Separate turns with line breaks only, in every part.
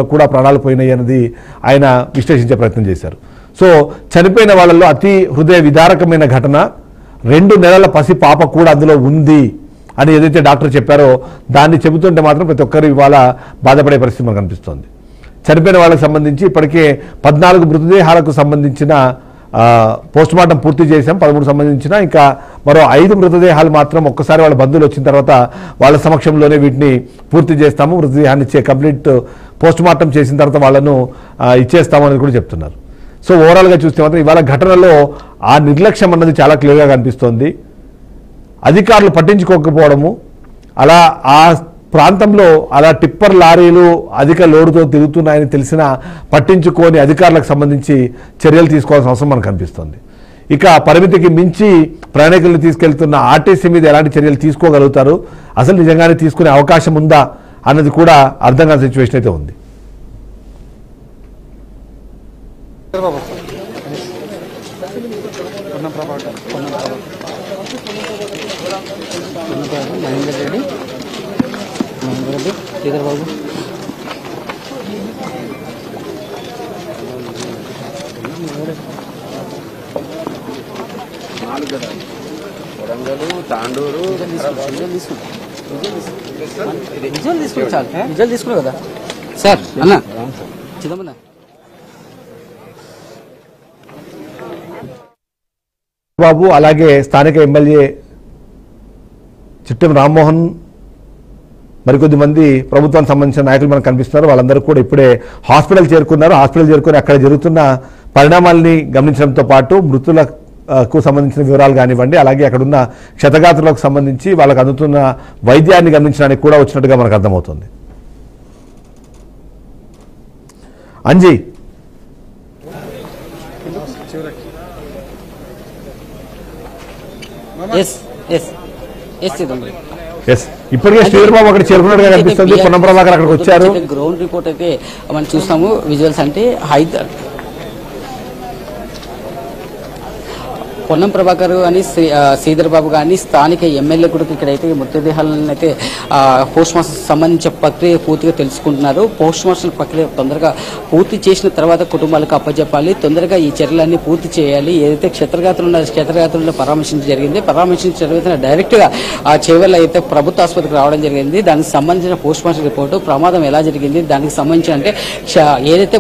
కూడా ప్రాణాలు పోయినాయి అన్నది ఆయన విశ్లేషించే ప్రయత్నం చేశారు. సో చనిపోయిన వాళ్ళల్లో అతి హృదయ విదారకమైన ఘటన 2 నెలల పసి పాప కూడా అందులో ఉంది అని ఏదైతే డాక్టర్ చెప్పారో దాన్ని చెబుతుంటే మాత్రం ప్రతి ఒక్కరు ఇవాళ బాధపడే పరిస్థితి మనకు కనిపిస్తోంది. చనిపోయిన వాళ్ళకి సంబంధించి ఇప్పటికే 14 మృతదేహాలకు సంబంధించిన పోస్ట్మార్టం పూర్తి చేశాం. 13 సంబంధించిన ఇంకా మరో 5 మృతదేహాలు మాత్రం ఒక్కసారి వాళ్ళ బంధువులు వచ్చిన తర్వాత వాళ్ళ సమక్షంలోనే వీటిని పూర్తి చేస్తాము. మృతదేహాన్ని ఇచ్చే కంప్లీట్ పోస్ట్మార్టం చేసిన తర్వాత వాళ్ళను ఇచ్చేస్తాము అనేది కూడా చెప్తున్నారు. సో ఓవరాల్గా చూస్తే మాత్రం ఇవాళ ఘటనలో ఆ నిర్లక్ష్యం అన్నది చాలా క్లియర్గా కనిపిస్తోంది. అధికారులు పట్టించుకోకపోవడము, అలా ఆ ప్రాంతంలో అలా టిప్పర్ లారీలు అధిక లోడుతో తిరుగుతున్నాయని తెలిసినా పట్టించుకొని అధికారులకు సంబంధించి చర్యలు తీసుకోవాల్సిన అవసరం మనకు కనిపిస్తుంది. ఇక పరిమితికి మించి ప్రయాణికులను తీసుకెళ్తున్న ఆర్టీసీ మీద ఎలాంటి చర్యలు తీసుకోగలుగుతారు, అసలు నిజంగానే తీసుకునే అవకాశం ఉందా అన్నది కూడా అర్థం కాని సిచ్యువేషన్ అయితే ఉంది.
వరంగల్ తాండూరు
విజువల్ తీసుకున్నావు కదా సార్ అన్న చిదంబరం
బాబు అలాగే స్థానిక ఎమ్మెల్యే చిట్టెం రామ్మోహన్ మరికొద్ది మంది ప్రభుత్వానికి సంబంధించిన నాయకులు మనకు కనిపిస్తున్నారు. వాళ్ళందరూ కూడా ఇప్పుడే హాస్పిటల్ చేరుకున్నారు. హాస్పిటల్ చేరుకుని అక్కడ జరుగుతున్న పరిణామాలని గమనించడంతో పాటు మృతులకు సంబంధించిన వివరాలు కానివ్వండి, అలాగే అక్కడున్న క్షతగాత్రులకు సంబంధించి వాళ్ళకు అందుతున్న వైద్యాన్ని గమనించడానికి కూడా వచ్చినట్టుగా మనకు అర్థమవుతుంది. అంజీ ఇప్పటికే శ్రీధర్బాబు అక్కడ చేరుకున్నట్టుగా కనిపిస్తుంది. పొన్నం ప్రభాకర్ అక్కడికి వచ్చారు.
గ్రౌండ్ రిపోర్ట్ అయితే మనం చూస్తాము. విజువల్స్ అంటే పొన్నం ప్రభాకర్ అని శ్రీధర్ బాబు కానీ స్థానిక ఎమ్మెల్యే కూడా ఇక్కడైతే మృతదేహాలను అయితే పోస్ట్ మార్టం సంబంధించిన ప్రక్రియ పూర్తిగా తెలుసుకుంటున్నారు. పోస్ట్ మార్టం ప్రక్రియ తొందరగా పూర్తి చేసిన తర్వాత కుటుంబాలకు అప్పచెప్పాలి. తొందరగా ఈ చర్యలన్నీ పూర్తి చేయాలి. ఏదైతే క్షతగాత్రులను పరామర్శించడం జరిగింది. పరామర్శించిన తర్వాత డైరెక్ట్ గా ఆ చేవల్ల అయితే ప్రభుత్వ ఆసుపత్రికి రావడం జరిగింది. దానికి సంబంధించిన పోస్ట్ మార్టం రిపోర్టు, ప్రమాదం ఎలా జరిగింది, దానికి సంబంధించి అంటే ఏదైతే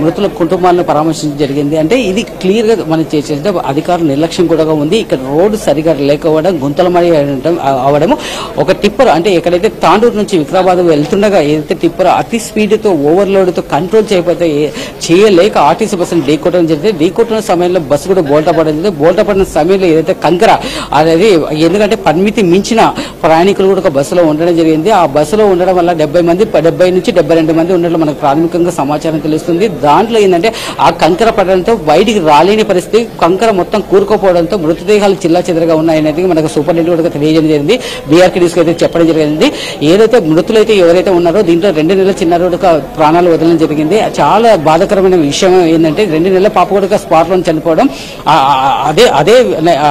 మృతుల కుటుంబాలను పరామర్శించడం జరిగింది. అంటే ఇది క్లియర్ గా మనం అధికారుల నిర్లక్ష్యం కూడా ఉంది. ఇక్కడ రోడ్డు సరిగా లేకపోవడం, గుంతలమడి అవడము, ఒక టిప్పర్ అంటే ఎక్కడైతే తాండూరు నుంచి వికారాబాద్ వెళ్తుండగా ఏదైతే టిప్పర్ అతి స్పీడ్ తో ఓవర్లోడ్ తో కంట్రోల్ చేయలేక ఆర్టీసీ బస్సును ఢీకొట్టడం జరిగింది. ఢీకొట్టిన సమయంలో బస్సు కూడా బోల్టా పడింది. బోల్టా పడిన సమయంలో ఏదైతే కంకర అనేది ఎందుకంటే పరిమితి మించిన ప్రయాణికులు కూడా ఒక బస్సులో ఉండడం జరిగింది. ఆ బస్సులో ఉండడం వల్ల 70 నుంచి 72 మంది ఉన్నట్లు మనకు ప్రాథమికంగా సమాచారం తెలుస్తుంది. దాంట్లో ఏంటంటే ఆ కంకర పడడంతో బయటికి రాలేని పరిస్థితి, కంకర మొత్తం కూరుకుపోవడంతో మృతదేహాలు చిల్లా చెదరగా ఉన్నాయనేది మనకు సూపరింటెండెంట్ కూడా తెలియజేయడం జరిగింది. బీఆర్కే న్యూస్ అయితే చెప్పడం జరిగింది. ఏదైతే మృతులైతే ఎవరైతే ఉన్నారో దీంట్లో 2 నెలల చిన్నారుడు ప్రాణాలు వదలడం జరిగింది. చాలా బాధాకరమైన విషయం ఏంటంటే 2 నెలల పాప కూడా స్పాట్ లో చనిపోవడం.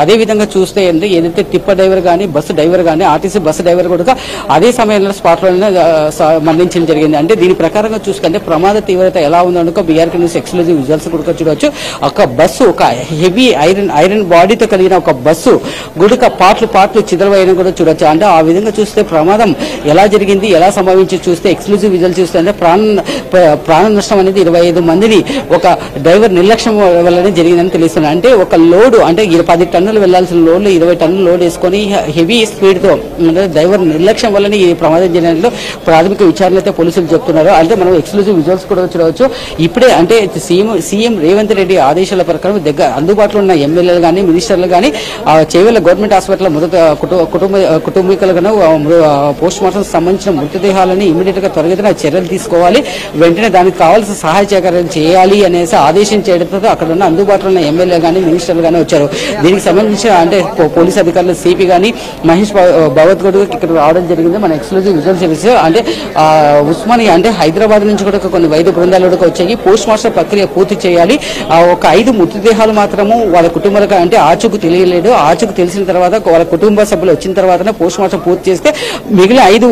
అదే విధంగా చూస్తే ఏదైతే టిప్పర్ డ్రైవర్ కానీ బస్సు డ్రైవర్ కానీ ఆర్టీసీ బస్సు డ్రైవర్ కూడా అదే సమయంలో స్పాట్ లోనే మరణించడం జరిగింది. అంటే దీని ప్రకారంగా చూసుకుంటే ప్రమాద తీవ్రత ఎలా ఉందనుకో బీఆర్కే న్యూస్ ఎక్స్క్లూజివ్ విజువల్స్ కూడా చూడవచ్చు. ఒక బస్సు ఒక హెవీ ఐరన్ బాడీతో కలిగిన ఒక బస్సు గుడిక పాటలు చిదరవైన కూడా చూడొచ్చు. అంటే ఆ విధంగా చూస్తే ప్రమాదం ఎలా జరిగింది, ఎలా సంభవించి చూస్తే ఎక్స్క్లూజివ్ విజువల్ చూస్తే అంటే ప్రాణ నష్టం అనేది 25 మందిని ఒక డ్రైవర్ నిర్లక్ష్యం వల్లనే జరిగిందని తెలుస్తుంది. అంటే ఒక లోడ్ అంటే 10 టన్నులు వెళ్లాల్సిన లోడ్లు 20 టన్నులు లోడ్ వేసుకొని హెవీ స్పీడ్ తో అంటే డ్రైవర్ నిర్లక్ష్యం వల్లనే ఈ ప్రమాదం జరిగినట్లు ప్రాథమిక విచారణ అయితే పోలీసులు చెప్తున్నారు. అంటే మనం ఎక్స్క్లూజివ్ విజువల్స్ కూడా చూడవచ్చు. ఇప్పుడే అంటే సీఎం రేవంత్ రెడ్డి ఆదేశాల ప్రకారం అందుబాటులో ఉన్న ఎమ్మెల్యేలు కానీ మినిస్టర్లు కానీ చేవెళ్ల గవర్నమెంట్ హాస్పిటల్ కుటుంబీకులను పోస్ట్ మార్టం సంబంధించిన మృతదేహాలని ఇమీడియట్ గా త్వరగతిన చర్యలు తీసుకోవాలి, వెంటనే దానికి కావాల్సిన సహాయ సహకారాలు చేయాలి అనేసి ఆదేశం చేయడంతో అక్కడ ఉన్న అందుబాటులో ఉన్న ఎమ్మెల్యే కానీ మినిస్టర్లు కానీ వచ్చారు. దీనికి సంబంధించిన అంటే పోలీస్ అధికారులు సిపి కానీ మహేష్ భగవత్ గౌడ్ ఇక్కడ రావడం జరిగింది. మన ఎక్స్క్లూజివ్ విజువల్ సర్వీస్ అంటే ఉస్మానియా అంటే హైదరాబాద్ నుంచి కూడా కొన్ని వైద్య బృందాలు వచ్చాయి. పోస్ట్ మార్టం ప్రక్రియ పూర్తి చేయాలి. ఒక 5 మృతదేహాలు మాత్రం మాత్రము వాళ్ళ కుటుంబాలకు అంటే ఆచూకు తెలియలేదు. ఆచూకు తెలిసిన తర్వాత వాళ్ళ కుటుంబ సభ్యులు వచ్చిన తర్వాతనే పోస్ట్ మార్టం పూర్తి చేస్తే మిగిలిన 5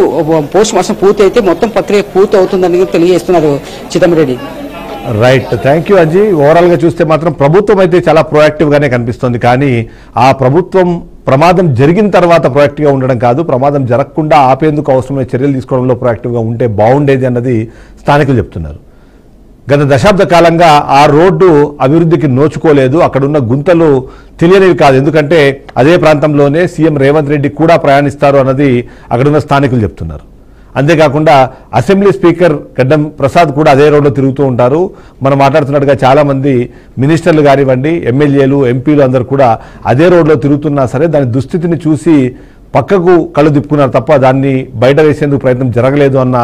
పోస్ట్ మార్టం పూర్తి అయితే మొత్తం ప్రక్రియ పూర్తి అవుతుందని తెలియజేస్తున్నారు చిదంరెడ్డి.
రైట్, థ్యాంక్ యూ అజీ. ఓవరాల్ గా చూస్తే మాత్రం ప్రభుత్వం అయితే చాలా ప్రొయాక్టివ్ గానే కనిపిస్తుంది. కానీ ఆ ప్రభుత్వం ప్రమాదం జరిగిన తర్వాత ప్రొయాక్టివ్ గా ఉండడం కాదు, ప్రమాదం జరగకుండా ఆపేందుకు అవసరమైన చర్యలు తీసుకోవడంలో ప్రొయాక్టివ్ గా ఉంటే బాగుండేది అన్నది స్థానికులు చెప్తున్నారు. గత దశాబ్ద కాలంగా ఆ రోడ్డు అభివృద్ధికి నోచుకోలేదు. అక్కడున్న గుంతలు తెలియనివి కాదు, ఎందుకంటే అదే ప్రాంతంలోనే సీఎం రేవంత్ రెడ్డి కూడా ప్రయాణిస్తారు అన్నది అక్కడున్న స్థానికులు చెప్తున్నారు. అంతేకాకుండా అసెంబ్లీ స్పీకర్ గడ్డం ప్రసాద్ కూడా అదే రోడ్లో తిరుగుతూ ఉంటారు. మనం మాట్లాడుతున్నట్టుగా చాలా మంది మినిస్టర్లు కానివ్వండి, ఎమ్మెల్యేలు, ఎంపీలు అందరూ కూడా అదే రోడ్లో తిరుగుతున్నా సరే దాని దుస్థితిని చూసి పక్కకు కళ్ళు తిప్పుకున్నారు తప్ప దాన్ని బయట వేసేందుకు ప్రయత్నం జరగలేదు అన్న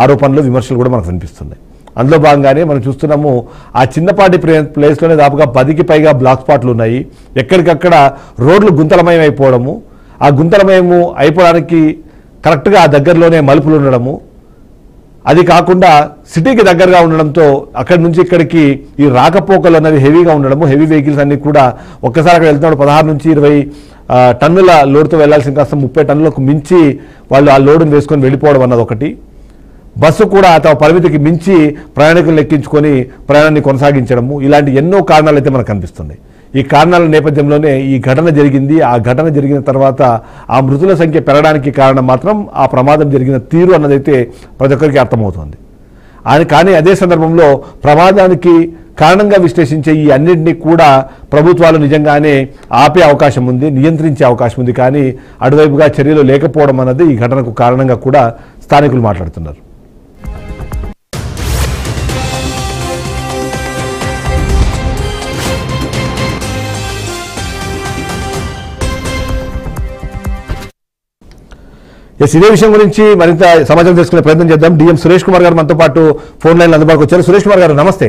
ఆరోపణలు, విమర్శలు కూడా మనకు వినిపిస్తున్నాయి. అందులో భాగంగానే మనం చూస్తున్నాము ఆ చిన్నపాటి ప్లేస్లోనే దాదాపుగా 10కి పైగా బ్లాక్ స్పాట్లు ఉన్నాయి. ఎక్కడికక్కడ రోడ్లు గుంతలమయం అయిపోవడము, ఆ గుంతలమయము అయిపోవడానికి కరెక్ట్గా ఆ దగ్గరలోనే మలుపులు ఉండడము, అది కాకుండా సిటీకి దగ్గరగా ఉండడంతో అక్కడి నుంచి ఇక్కడికి ఈ రాకపోకలు అన్నవి హెవీగా ఉండడము, హెవీ వెహికల్స్ అన్ని కూడా ఒక్కసారి అక్కడ వెళ్తున్నాడు 16 నుంచి 20 టన్నుల లోడుతో వెళ్లాల్సిన కాస్త 30 టన్నులకు మించి వాళ్ళు ఆ లోడును వేసుకొని వెళ్ళిపోవడం అన్నది ఒకటి. బస్సు కూడా తమ పరిమితికి మించి ప్రయాణికులను ఎక్కించుకొని ప్రయాణాన్ని కొనసాగించడము, ఇలాంటి ఎన్నో కారణాలు అయితే మనకు కనిపిస్తున్నాయి. ఈ కారణాల నేపథ్యంలోనే ఈ ఘటన జరిగింది. ఆ ఘటన జరిగిన తర్వాత ఆ మృతుల సంఖ్య పెరగడానికి కారణం మాత్రం ఆ ప్రమాదం జరిగిన తీరు అన్నదైతే ప్రతి ఒక్కరికి అర్థమవుతుంది. కానీ అదే సందర్భంలో ప్రమాదానికి కారణంగా విశ్లేషించే ఈ అన్నింటినీ కూడా ప్రభుత్వాలు నిజంగానే ఆపే అవకాశం ఉంది, నియంత్రించే అవకాశం ఉంది. కానీ అటువైపుగా చర్యలు లేకపోవడం అన్నది ఈ ఘటనకు కారణంగా కూడా స్థానికులు మాట్లాడుతున్నారు. ఇదే విషయం గురించి మరింత సమాచారం తెలుసుకునే ప్రయత్నం చేద్దాం. డిఎం సురేష్ కుమార్ గారు మనతో పాటు ఫోన్ లైన్ అందుబాటుకు వచ్చారు. సురేష్ కుమార్ గారు నమస్తే.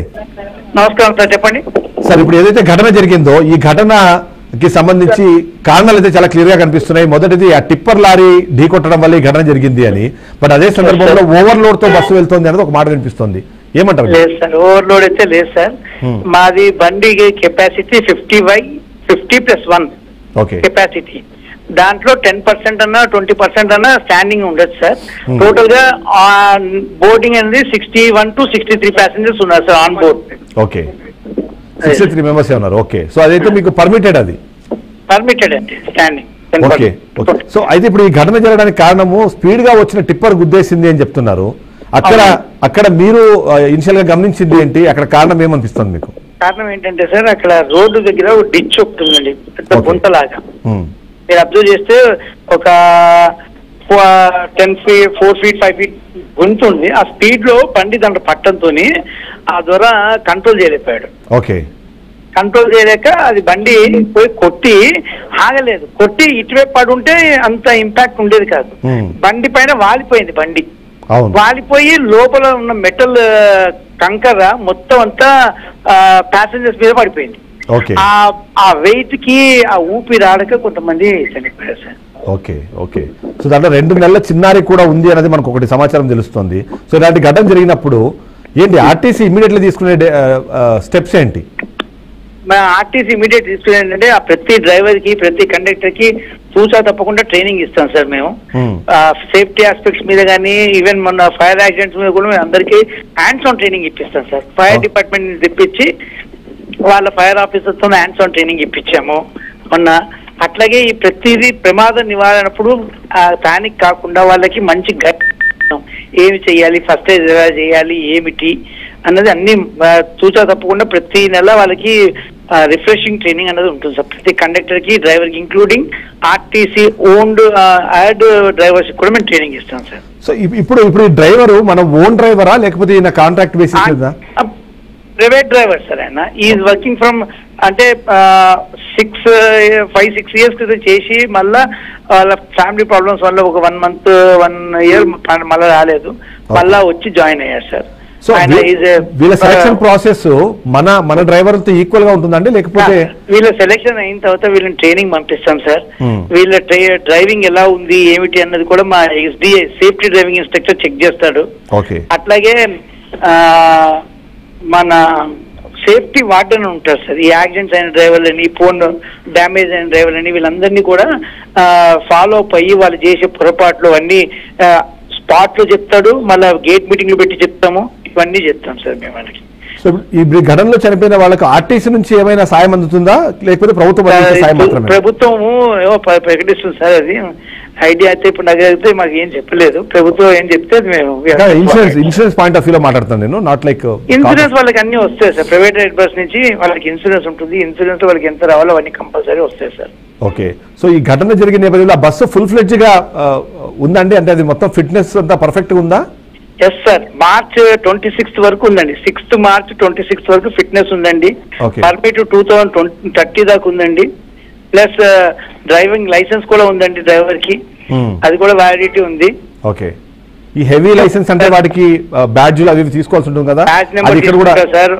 నమస్కారం సార్, చెప్పండి
సార్. ఇప్పుడు ఏదైతే ఘటన జరిగిందో ఈ ఘటనకి సంబంధించి కారణాలు అయితే చాలా క్లియర్ గా కనిపిస్తున్నాయి. మొదటిది ఆ టిప్పర్ లారీ ఢీకొట్టడం వల్ల ఈ ఘటన జరిగింది అని, బట్ అదే సందర్భంలో ఓవర్లోడ్ తో బస్సు వెళ్తుంది అనేది ఒక మాట వినిపిస్తుంది. ఏమంటారు?
లేదు సార్, ఓవర్లోడ్ అయితే లేదు సార్. మాది బండి కెపాసిటీ 50/50+1 కెపాసిటీ. దాంట్లో 10% అన్నా 20% అన్నా స్టాండింగ్ ఉండదు సార్. టోటల్ గా బోర్డింగ్ అనేది 61 to 63 ప్యాసింజర్స్ ఉన్నారు sir on board.
Okay, 63 members ఉన్నారు. ఓకే, సో అదైతే మీకు పర్మిటెడ్, అది
పర్మిటెడ్ అండి స్టాండింగ్.
Okay okay. సో అయితే ఇప్పుడు ఈ ఘటన జరగడానికి కారణము స్పీడ్ గా వచ్చిన టిప్పర్ గుద్దేసింది అని చెప్తున్నారు. అక్కడ మీరు ఇనిషియల్ గా గమనించింది ఏంటి? అక్కడ కారణం ఏమనిపిస్తుంది మీకు?
కారణం ఏంటంటే సార్, అక్కడ రోడ్డు దగ్గర డిచ్ ఒకటి పెద్ద గుంతలాగా మీరు అబ్జర్వ్ చేస్తే ఒక 10 feet 4 feet 5 feet గుంత ఉంది. ఆ స్పీడ్ లో బండి దాంట్లో పట్టడంతో ఆ ద్వారా కంట్రోల్ చేయలేకపోయాడు.
ఓకే,
కంట్రోల్ చేయలేక అది బండి పోయి కొట్టి ఆగలేదు. కొట్టి ఇటువైపు పడి ఉంటే అంత ఇంపాక్ట్ ఉండేది కాదు. బండి పైన వాలిపోయింది. బండి వాలిపోయి లోపల ఉన్న మెటల్ కంకర మొత్తం అంతా ప్యాసింజర్స్ మీద పడిపోయింది. ఆ వెయిట్ కి ఆ ఊపిరి ఆడక కొంతమంది చనిపోయారు సార్.
Okay okay. సో దాంట్లో 2 నెలల చిన్నారి కూడా ఉంది అనేది మనకు ఒకటి సమాచారం తెలుస్తుంది. సో ఇలాంటి ఘటన జరిగినప్పుడు ఏంటి ఆర్టీసీ ఇమీడియట్లీ తీసుకునే స్టెప్స్ ఏంటి?
ఆర్టీసీ ఇమీడియట్ తీసుకునే ఏంటంటే ఆ ప్రతి డ్రైవర్ కి ప్రతి కండక్టర్ కి చూసా తప్పకుండా ట్రైనింగ్ ఇస్తాం సార్ మేము. సేఫ్టీ ఆస్పెక్ట్స్ మీద కానీ ఈవెన్ మొన్న ఫైర్ యాక్సిడెంట్స్ మీద కూడా మేము అందరికీ హ్యాండ్స్ ఆన్ ట్రైనింగ్ ఇప్పిస్తాం సార్. ఫైర్ డిపార్ట్మెంట్ తెప్పించి వాళ్ళ ఫైర్ ఆఫీసర్స్ తో హ్యాండ్స్ ఆన్ ట్రైనింగ్ ఇప్పించాము మొన్న. అట్లాగే ఈ ప్రతిదీ ప్రమాద నివారణప్పుడు పానిక్ కాకుండా వాళ్ళకి మంచి గైడ్ ఏమి చేయాలి, ఫస్ట్ ఎయిడ్ ఎలా చేయాలి, ఏమిటి అన్నది అన్ని చూసా తప్పకుండా ప్రతి నెల వాళ్ళకి రిఫ్రెషింగ్ ట్రైనింగ్ అనేది ఉంటుంది సార్. ప్రతి కండక్టర్ కి, డ్రైవర్ కి, including RTC owned add drivers కూడా మేము ట్రైనింగ్ ఇస్తాం సార్.
సో ఇప్పుడు ఈ డ్రైవర్ మన ఓన్ డ్రైవరా లేకపోతే ఈయన కాంట్రాక్ట్ బేసిస్ మీద?
Private driver sir. ఆయన ఈజ్ వర్కింగ్ ఫ్రమ్ అంటే 5-6 years క్రితం చేసి మళ్ళా వాళ్ళ ఫ్యామిలీ ప్రాబ్లమ్స్ వల్ల ఒక 1 year మళ్ళీ రాలేదు, మళ్ళా వచ్చి జాయిన్ అయ్యారు సార్.
సో వీళ్ళ సెలక్షన్ ప్రాసెస్ మన డ్రైవర్ తో ఈక్వల్ గా ఉంటుందండి లేకపోతే?
వీళ్ళ సెలక్షన్ అయిన తర్వాత వీళ్ళని ట్రైనింగ్ పంపిస్తాం సార్. వీళ్ళ డ్రైవింగ్ ఎలా ఉంది ఏమిటి అన్నది కూడా మా SDA safety driving instructor check చేస్తాడు. అట్లాగే మన సేఫ్టీ వార్డెన్ ఉంటారు సార్. ఈ యాక్సిడెంట్స్ అయిన డ్రైవర్లని, ఫోన్ డ్యామేజ్ అయిన డ్రైవర్లని వీళ్ళందరినీ కూడా ఫాలో అప్ అయ్యి వాళ్ళు చేసే పొరపాట్లు అన్ని స్పాట్ లో చెప్తాడు. మళ్ళీ గేట్ మీటింగ్లు పెట్టి చెప్తాము. ఇవన్నీ చెప్తాం సార్ మేము వాళ్ళకి.
సో ఈ ఘటనలో చనిపోయిన వాళ్ళకు ఆర్టీసీ నుంచి ఏమైనా సాయం అందుతుందా, లేకపోతే
ప్రభుత్వము ప్రకటిస్తుంది సార్. అది ఐడియా అయితే ఇప్పుడు నాకు అయితే మాకు ఏం చెప్పలేదు. ప్రభుత్వం ఏం చెప్తే మేము
ఇన్సూరెన్స్ పాయింట్ ఆఫ్ వ్యూలో మాట్లాడుతాను నేను. నాట్ లైక్
ఇన్సూరెన్స్ వాళ్ళకి అన్ని వస్తాయి సార్. ప్రైవేట్ రైడ్ బస్ నుంచి వాళ్ళకి ఇన్సూరెన్స్ ఉంటుంది. ఇన్సూరెన్స్ వాళ్ళకి ఎంత రావాలో అవన్నీ కంపల్సరీ వస్తాయి సార్.
ఓకే. సో ఈ ఘటన జరిగిన నేపథ్యంలో ఆ బస్సు ఫుల్ ఫ్లెడ్జ్ గా ఉందండి, అంటే అది మొత్తం ఫిట్నెస్ అంతా పర్ఫెక్ట్ గా ఉందా?
Yes sir. మార్చ్ 26 వరకు ఉందండి. 6th March 26 వరకు ఫిట్నెస్ ఉందండి. పర్మిట్ 2030 దాకా ఉందండి. ప్లస్ డ్రైవింగ్ లైసెన్స్ కూడా ఉందండి డ్రైవర్ కి, అది కూడా వ్యాలిడిటీ ఉంది.
ఓకే. ఈ హెవీ లైసెన్స్ అంటే వాటికి బ్యాడ్జ్లు అవి తీసుకోవాల్సి ఉంటుంది కదా?
Badge number sir.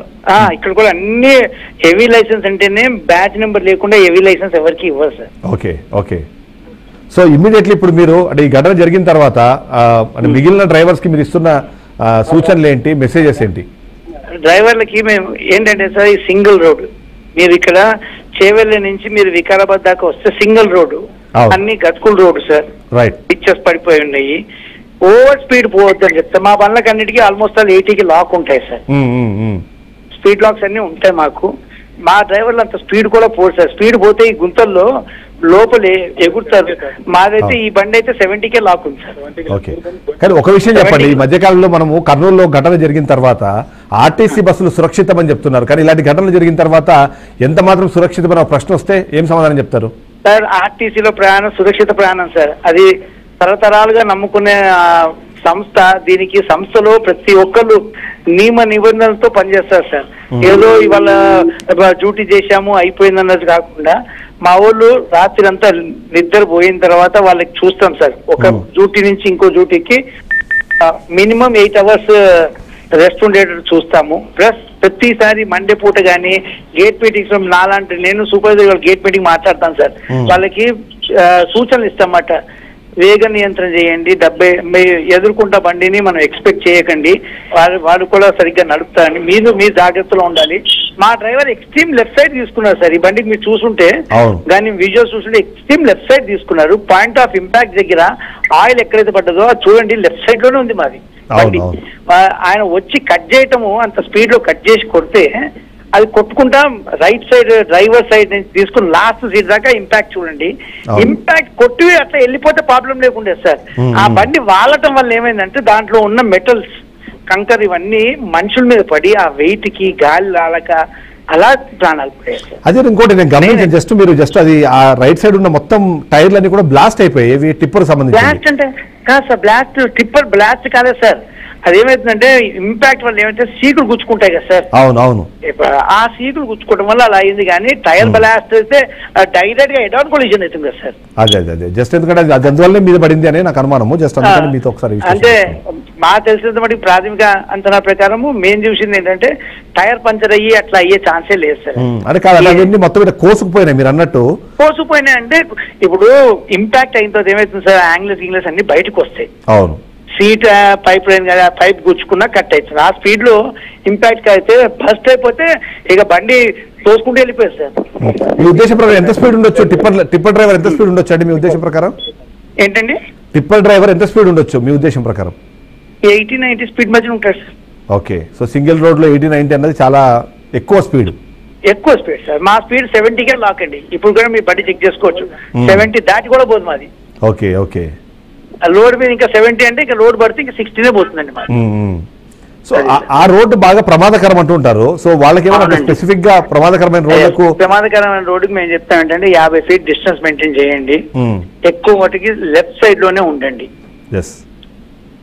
ఇక్కడ కూడా అన్ని హెవీ లైసెన్స్ అంటేనే బ్యాడ్జ్ నెంబర్ లేకుండా హెవీ లైసెన్స్ ఎవరికి ఇవ్వరు sir.
Okay okay. So immediately ఇప్పుడు మీరు అంటే ఈ ఘటన జరిగిన తర్వాత అంటే మిగిలిన డ్రైవర్స్ కి మీరు ఇస్తున్న సూచనలు ఏంటి, మెసేజెస్ ఏంటి?
డ్రైవర్లకి మేము ఏంటంటే సార్, ఈ సింగిల్ రోడ్ మీరు ఇక్కడ చేవెళ్ళ నుంచి మీరు వికారాబాద్ దాకా వస్తే సింగిల్ రోడ్డు, అన్ని గతుకుల రోడ్డు సార్.
రైట్.
పిక్చర్స్ పడిపోయి ఉన్నాయి. ఓవర్ స్పీడ్ పోవద్దని చెప్తే మా బండ్లకి అన్నిటికీ ఆల్మోస్ట్ 80కి లాక్ ఉంటాయి సార్. స్పీడ్ లాక్స్ అన్ని ఉంటాయి మాకు. మా డ్రైవర్లు అంత స్పీడ్ కూడా పోరు సార్. స్పీడ్ పోతే ఈ గుంతల్లో లోపలే ఎగురుతారు. మాదైతే ఈ బండి అయితే 70కే లాక్ ఉంది సార్.
ఓకే. కానీ ఒక విషయం చెప్పండి, ఈ మధ్యకాలంలో మనము కర్నూలులో ఘటన జరిగిన తర్వాత ఆర్టీసీ బస్సులు సురక్షితమని చెప్తున్నారు, కానీ ఇలాంటి ఘటనలు జరిగిన తర్వాత ఎంత మాత్రం సురక్షితమైన ప్రశ్న వస్తే ఏం సమాధానం చెప్తారు?
సార్ ఆర్టీసీలో ప్రయాణం సురక్షిత ప్రయాణం సార్. అది తరతరాలుగా నమ్ముకునే సంస్థ. దీనికి సంస్థలో ప్రతి ఒక్కరు నియమ నిబంధనలతో పనిచేస్తారు సార్. ఏదో ఇవాళ డ్యూటీ చేశాము అయిపోయిందన్నది కాకుండా మా వాళ్ళు రాత్రి అంతా నిద్ర పోయిన తర్వాత వాళ్ళకి చూస్తాం సార్. ఒక డ్యూటీ నుంచి ఇంకో డ్యూటీకి మినిమం 8 hours రెస్ట్ ఉండేటట్టు చూస్తాము. ప్లస్ ప్రతిసారి మండే పూట కానీ గేట్ మీటింగ్స్ నాలాంటి నేను సూపర్వైజర్ గేట్ మీటింగ్ మాట్లాడతాను సార్. వాళ్ళకి సూచనలు ఇస్తామట. వేగ నియంత్రణ చేయండి, ఎదుర్కొంటా బండిని మనం ఎక్స్పెక్ట్ చేయకండి, వాడు కూడా సరిగ్గా నడుపుతారని మీరు జాగ్రత్తలో ఉండాలి. మా డ్రైవర్ ఎక్స్ట్రీమ్ లెఫ్ట్ సైడ్ తీసుకున్నారు సార్. ఈ బండికి మీరు చూసుంటే కానీ విజువల్స్ చూస్తుంటే ఎక్స్ట్రీమ్ లెఫ్ట్ సైడ్ తీసుకున్నారు. పాయింట్ ఆఫ్ ఇంపాక్ట్ దగ్గర ఆయిల్ ఎక్కడైతే పడ్డదో చూడండి, లెఫ్ట్ సైడ్ లోనే ఉంది మాది బండి. ఆయన వచ్చి కట్ చేయటము అంత స్పీడ్ లో కట్ చేసి కొడితే అది కొట్టుకుంటా రైట్ సైడ్ డ్రైవర్ సైడ్ నుంచి తీసుకుని లాస్ట్ సీట్ దాకా ఇంపాక్ట్ చూడండి. ఇంపాక్ట్ కొట్టి అట్లా వెళ్ళిపోతే ప్రాబ్లం లేకుండే సార్. ఆ బండి వాలటం వల్ల ఏమైందంటే దాంట్లో ఉన్న మెటల్స్ కంకర్ ఇవన్నీ మనుషుల మీద పడి ఆ వెయిట్ కి గాలి లాలక అలా ప్రాణాలు పోయాయి.
అదే ఇంకోటి నేను గమనించాను, జస్ట్ మీరు అది ఆ రైట్ సైడ్ ఉన్న మొత్తం టైర్లన్నీ కూడా బ్లాస్ట్ అయిపోయాయి. టిప్పర్ సంబంధించి
బ్లాస్ట్ అంటే కాదు సార్, బ్లాస్ట్ టిప్పర్ బ్లాస్ట్ కాదే సార్. అదేమైతుందంటే ఇంపాక్ట్ వల్ల ఏమైతే సీకులు గుచ్చుకుంటాయి కదా సార్.
అవును.
ఆ సీకులు గుచ్చుకోవడం వల్ల అలా అయింది. కానీ టైర్ బ్లాస్ట్ అయితే డైరెక్ట్ గా ఎడౌన్ కొలిజన్ అవుతుంది కదా సార్.
అదే జస్ట్ ఎందుకంటే అది అందువల్ల మీద పడింది అని నాకు అనుమానము. జస్ట్ అందుకని మీతో ఒకసారి
అంటే మా తెలిసినంత మటుకు ప్రాథమిక అంచనా ప్రకారము మేము చూసింది ఏంటంటే టైర్ పంచర్ అయ్యి అట్లా అయ్యే ఛాన్సే లేదు సార్.
అంటే కాదు, అవన్నీ మొత్తం మీద కోసుకుపోయినాయి మీరు అన్నట్టు.
కోసుకుపోయినాయి అంటే ఇప్పుడు ఇంపాక్ట్ అయిన తర్వాత ఏమైతుంది సార్, యాంగిల్స్ అన్ని బయటకు వస్తాయి.
అవును.
సీట్ పైప్ లైన్ కదా, పైప్ గుచ్చుకున్నా కట్ అవుతుంది. ఆ స్పీడ్ లో ఇంపాక్ట్ అయితే బస్ట్ అయిపోతే ఇక బండి తోసుకుంటూ వెళ్ళిపోయింది సార్.
మీ ఉద్దేశం ప్రకారం ఎంత స్పీడ్ ఉండొచ్చు? టిప్పర్ డ్రైవర్ ఎంత స్పీడ్ ఉండొచ్చు అండి మీ ఉద్దేశం ప్రకారం?
ఏంటండి?
టిప్పర్ డ్రైవర్ ఎంత స్పీడ్ ఉండొచ్చు మీ ఉద్దేశం ప్రకారం?
80-90 స్పీడ్ మధ్య ఉంటాడు sir.
Okay. So single road లో 80-90 అన్నది చాలా ఎక్కువ స్పీడ్.
ఎక్కువ స్పీడ్ సార్. మా స్పీడ్ 70కే లాక్ అండి. ఇప్పుడు కూడా మీ బండి చెక్ చేసుకోవచ్చు. 70 దాటి కూడా పోదు మాది.
ఓకే.
లోడ్ మీద ఇంకా 70 అంటే ఇంకా లోడ్ పడితే ఇంకా 60నే పోతుందండి మాది.
సో ఆ రోడ్డు బాగా ప్రమాదకరం అంటూ ఉంటారు. సో వాళ్ళకి ఏమైనా స్పెసిఫిక్ గా ప్రమాదకరమైన రోడ్లకు
ప్రమాదకరమైన రోడ్డుకి మేము చెప్తాం ఏంటంటే 50 feet డిస్టెన్స్ మెయింటైన్ చేయండి. ఎక్కువ మటుకి లెఫ్ట్ సైడ్ లోనే ఉండండి.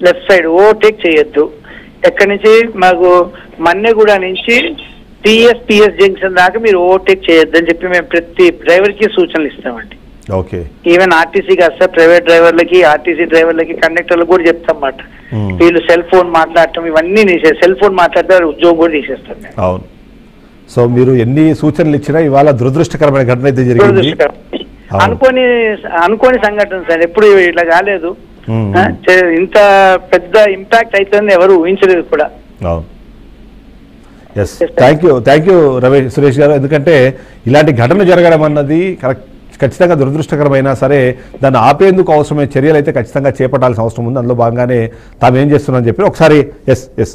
లెఫ్ట్ సైడ్ ఓవర్టేక్ చేయొద్దు. ఎక్కడి నుంచి మాకు మన్నెగూడ నుంచి పిఎస్ జంక్షన్ దాకా మీరు ఓవర్టేక్ చేయొద్దు అని చెప్పి మేము ప్రతి డ్రైవర్ కి సూచనలు ఇస్తామండి.
ఓకే.
ఈవెన్ ఆర్టీసీ కాదు సార్, ప్రైవేట్ డ్రైవర్లకి, ఆర్టీసీ డ్రైవర్లకి, కండక్టర్లకు కూడా చెప్తాం మాట. వీళ్ళు సెల్ ఫోన్ మాట్లాడటం ఇవన్నీ సెల్ ఫోన్ మాట్లాడితే ఉద్యోగం కూడా తీసేస్తాం.
అవును. సో మీరు ఎన్ని సూచనలు ఇచ్చినా ఇవాళ దురదృష్టకరమైన ఘటన అయితే జరిగింది.
అనుకోని సంఘటన సార్. ఎప్పుడు ఇట్లా కాలేదు. ఇంత పెద్ద ఇంపాక్ట్ అవుతుందని ఎవరు ఊహించలేదు కూడా.
అవును. Yes thank you Ramesh Suresh garu. ఎందుకంటే ఇలాంటి ఘటన జరగడం అన్నది ఖచ్చితంగా దురదృష్టకరమైనా సరే దాన్ని ఆపేందుకు అవసరమైన చర్యలు అయితే ఖచ్చితంగా చేపట్టాల్సిన అవసరం ఉంది. అందులో భాగంగానే తాము ఏం చేస్తున్నామని చెప్పి ఒకసారి ఎస్